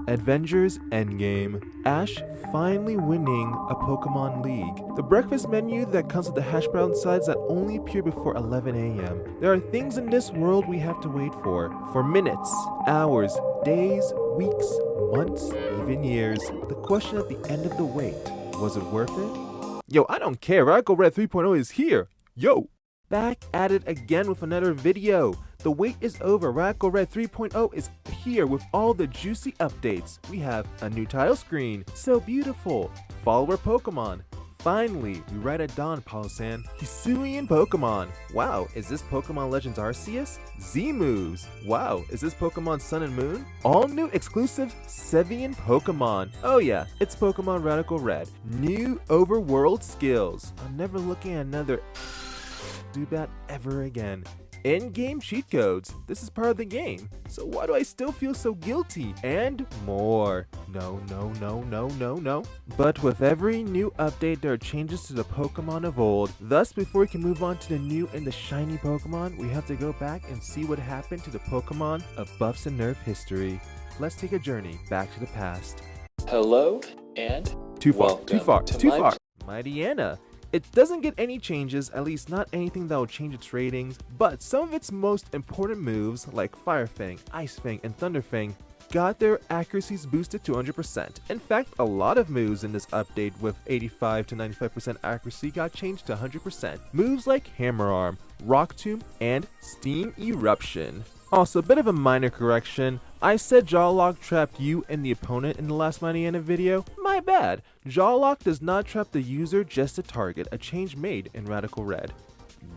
Avengers Endgame. Ash finally winning a Pokemon League. The breakfast menu that comes with the hash brown sides that only appear before 11 a.m. There are things in this world we have to wait for minutes, hours, days, weeks, months, even years. The question at the end of the wait, was it worth it? Yo, I don't care, Radical Red 3.0 is here! Yo! Back at it again with another video. The wait is over. Radical Red 3.0 is here with all the juicy updates. We have a new title screen, so beautiful. Follower Pokemon. Finally, we ride at dawn, Palosan. Hisuian Pokemon. Wow, is this Pokemon Legends Arceus? Z moves. Wow, is this Pokemon Sun and Moon? All new exclusive Sevian Pokemon. Oh yeah, it's Pokemon Radical Red. New overworld skills. I'm never looking at another do that ever again. In-game cheat codes. This is part of the game. So why do I still feel so guilty? And more. No. But with every new update, there are changes to the Pokemon of old. Thus, before we can move on to the new and the shiny Pokemon, we have to go back and see what happened to the Pokemon of buffs and nerf history. Let's take a journey back to the past. Hello and Too far. welcome Mighty Anna. It doesn't get any changes, at least not anything that will change its ratings, but some of its most important moves, like Fire Fang, Ice Fang, and Thunder Fang, got their accuracies boosted to 100%. In fact, a lot of moves in this update with 85 to 95% accuracy got changed to 100%. Moves like Hammer Arm, Rock Tomb, and Steam Eruption. Also, a bit of a minor correction. I said Jaw Lock trapped you and the opponent in the last Mighty Anna video. My bad. Jaw Lock does not trap the user, just the target, a change made in Radical Red.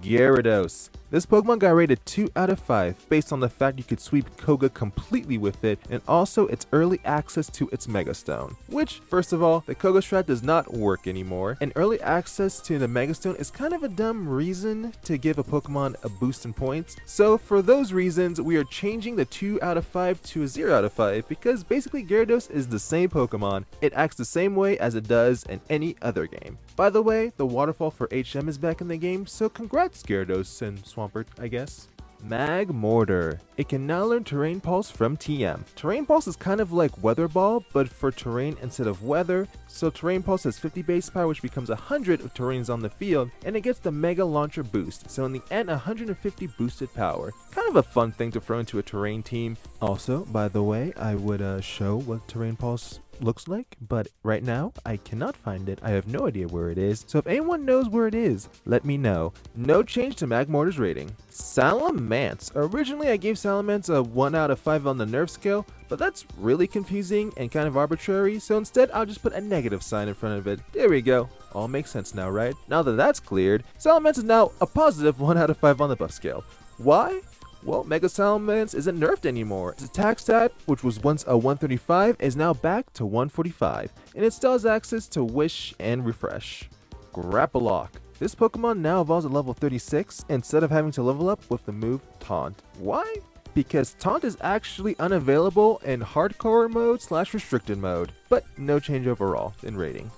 Gyarados. This Pokemon got rated 2 out of 5 based on the fact you could sweep Koga completely with it, and also its early access to its Mega Stone. Which, first of all, the Koga strat does not work anymore, and early access to the Mega Stone is kind of a dumb reason to give a Pokemon a boost in points. So for those reasons, we are changing the 2 out of 5 to a 0 out of 5, because basically Gyarados is the same Pokemon. It acts the same way as it does in any other game. By the way, the waterfall for HM is back in the game, so congrats Gyarados and Swampert, I guess. Magmortar. It can now learn Terrain Pulse from TM. Terrain Pulse is kind of like Weather Ball, but for terrain instead of weather. So Terrain Pulse has 50 base power, which becomes 100 if terrain's on the field, and it gets the Mega Launcher boost, so in the end 150 boosted power. Kind of a fun thing to throw into a terrain team. Also, by the way, I would show what Terrain Pulse looks like, but right now I cannot find it. I have no idea where it is, so if anyone knows where it is, let me know. No change to Magmortar's rating. Salamence. Originally I gave Salamence a 1 out of 5 on the nerf scale, but that's really confusing and kind of arbitrary, so instead I'll just put a negative sign in front of it. There we go. All makes sense now, right? Now that that's cleared, Salamence is now a positive 1 out of 5 on the buff scale. Why? Well, Mega Salamence isn't nerfed anymore. Its attack stat, which was once a 135, is now back to 145, and it still has access to Wish and Refresh. Grappa Lock. This Pokemon now evolves at level 36 instead of having to level up with the move Taunt. Why? Because Taunt is actually unavailable in hardcore mode / restricted mode, but no change overall in rating.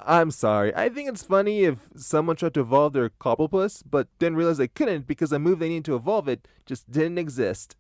I'm sorry, I think it's funny if someone tried to evolve their Cobblepus, but didn't realize they couldn't because the move they needed to evolve it just didn't exist.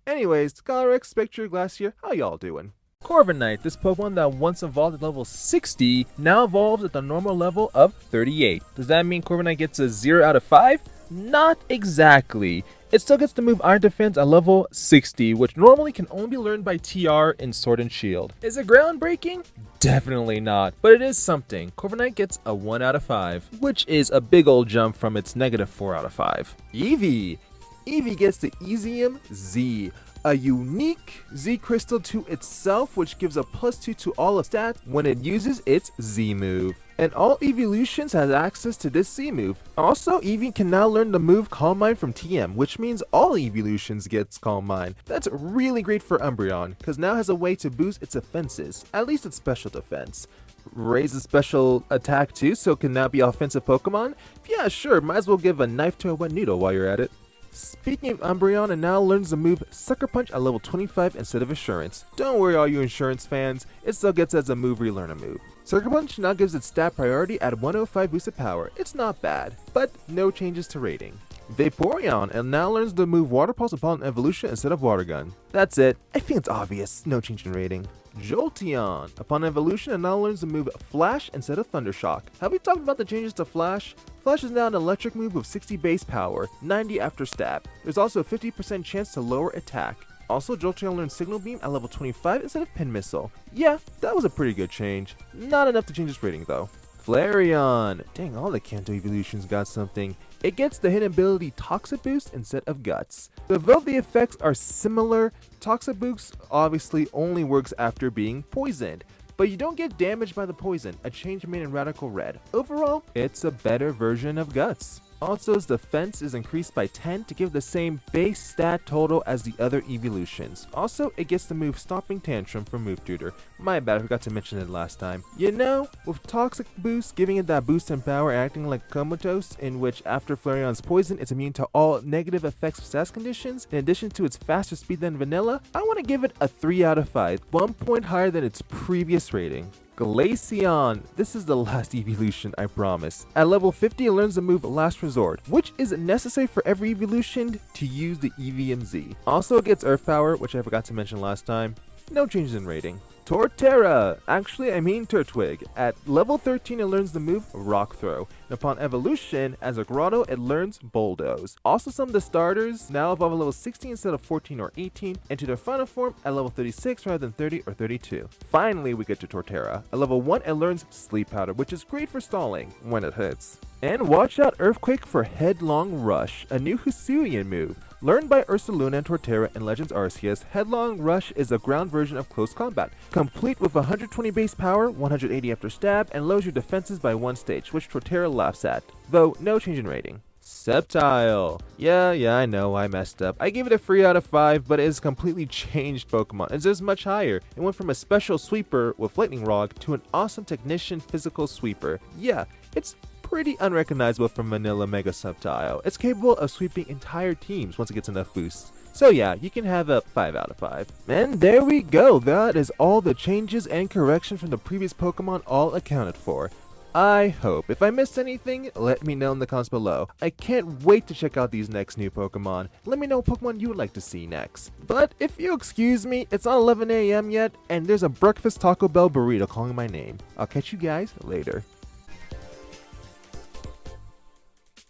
Anyways, Calyrex, Spectre, Glaceon, how y'all doing? Corbinite, this Pokemon that once evolved at level 60, now evolves at the normal level of 38. Does that mean Corbinite gets a 0 out of 5? Not exactly. It still gets to move Iron Defense at level 60, which normally can only be learned by TR in Sword and Shield. Is it groundbreaking? Definitely not, but it is something. Corbinite gets a 1 out of 5, which is a big old jump from its negative 4 out of 5. Evie. Evie gets the Easium Z, a unique Z crystal to itself, which gives a +2 to all of stats when it uses its Z move. And all evolutions has access to this Z move. Also, Evie can now learn the move Calm Mind from TM, which means all evolutions gets Calm Mind. That's really great for Umbreon, because now has a way to boost its offenses, at least its special defense. Raise its special attack too, so it can now be offensive Pokemon? Yeah, sure, might as well give a knife to a wet noodle while you're at it. Speaking of Umbreon, it now learns the move Sucker Punch at level 25 instead of Assurance. Don't worry all you Insurance fans, it still gets as a move relearn a move. Sucker Punch now gives its stat priority at 105 boosted power. It's not bad, but no changes to rating. Vaporeon, and now learns the move Water Pulse upon evolution instead of Water Gun. That's it. I think it's obvious. No change in rating. Jolteon, upon evolution, and now learns the move Flash instead of Thunder Shock. Have we talked about the changes to Flash? Flash is now an electric move with 60 base power, 90 after stab. There's also a 50% chance to lower attack. Also, Jolteon learned Signal Beam at level 25 instead of Pin Missile. Yeah, that was a pretty good change. Not enough to change its rating though. Flareon. Dang, all the Kanto evolutions got something. It gets the hidden ability Toxic Boost instead of Guts. Though the effects are similar, Toxic Boost obviously only works after being poisoned. But you don't get damaged by the poison, a change made in Radical Red. Overall, it's a better version of Guts. Also, its defense is increased by 10 to give the same base stat total as the other evolutions. Also, it gets the move Stomping Tantrum from Move Tutor. My bad, I forgot to mention it last time. You know, with Toxic Boost giving it that boost in power, acting like Comatose, in which after Flareon's poison, it's immune to all negative effects of stats conditions, in addition to its faster speed than Vanilla, I want to give it a 3 out of 5, 1 point higher than its previous rating. Glaceon. This is the last evolution, I promise. At level 50, it learns the move Last Resort, which is necessary for every evolution to use the EVMZ. Also, it gets Earth Power, which I forgot to mention last time. No changes in rating. Torterra. Actually, I mean Turtwig. At level 13, it learns the move Rock Throw. And upon evolution, as a Grotto, it learns Bulldoze. Also, some of the starters now evolve at level 16 instead of 14 or 18, into their final form at level 36 rather than 30 or 32. Finally, we get to Torterra. At level 1, it learns Sleep Powder, which is great for stalling when it hits. And watch out Earthquake for Headlong Rush, a new Hisuian move. Learned by Ursaluna and Torterra in Legends Arceus, Headlong Rush is a ground version of Close Combat, complete with 120 base power, 180 after stab, and lowers your defenses by 1 stage, which Torterra laughs at, though no change in rating. Sceptile. Yeah, I know, I messed up. I gave it a 3 out of 5, but it is completely changed Pokemon. It's just much higher. It went from a special sweeper with Lightning Rod to an awesome Technician physical sweeper. Yeah, it's pretty unrecognizable from Vanilla Mega Sceptile. It's capable of sweeping entire teams once it gets enough boosts. So yeah, you can have a 5 out of 5. And there we go, that is all the changes and corrections from the previous Pokemon all accounted for. I hope. If I missed anything, let me know in the comments below. I can't wait to check out these next new Pokemon. Let me know what Pokemon you would like to see next. But if you excuse me, it's not 11 AM yet, and there's a breakfast Taco Bell burrito calling my name. I'll catch you guys later.